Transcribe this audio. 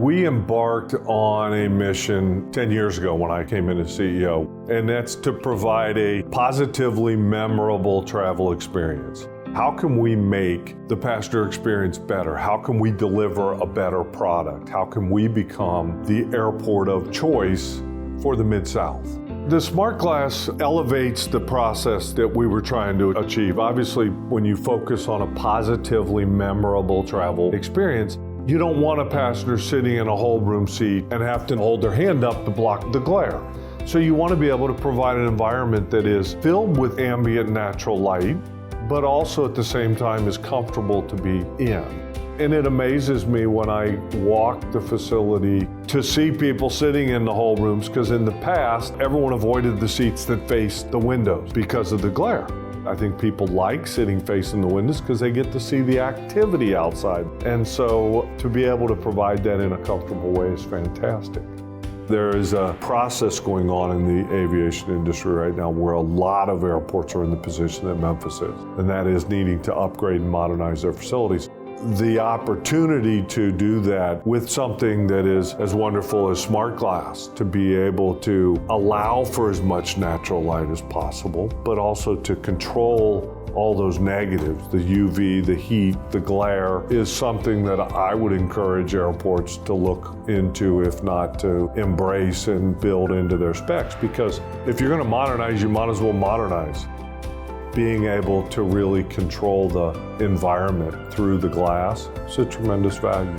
We embarked on a mission 10 years ago when I came in as CEO, and that's to provide a positively memorable travel experience. How can we make the passenger experience better? How can we deliver a better product? How can we become the airport of choice for the Mid-South? The Smart Glass elevates the process that we were trying to achieve. Obviously, when you focus on a positively memorable travel experience, you don't want a passenger sitting in a hold room seat and have to hold their hand up to block the glare. So you want to be able to provide an environment that is filled with ambient natural light, but also at the same time is comfortable to be in. And it amazes me when I walk the facility to see people sitting in the hold rooms, because in the past, everyone avoided the seats that faced the windows because of the glare. I think people like sitting facing the windows because they get to see the activity outside. And so to be able to provide that in a comfortable way is fantastic. There is a process going on in the aviation industry right now where a lot of airports are in the position that Memphis is, and that is needing to upgrade and modernize their facilities. The opportunity to do that with something that is as wonderful as Smart Glass, to be able to allow for as much natural light as possible, but also to control all those negatives, the UV, the heat, the glare, is something that I would encourage airports to look into, if not to embrace and build into their specs. Because if you're going to modernize, you might as well modernize. Being able to really control the environment through the glass is a tremendous value.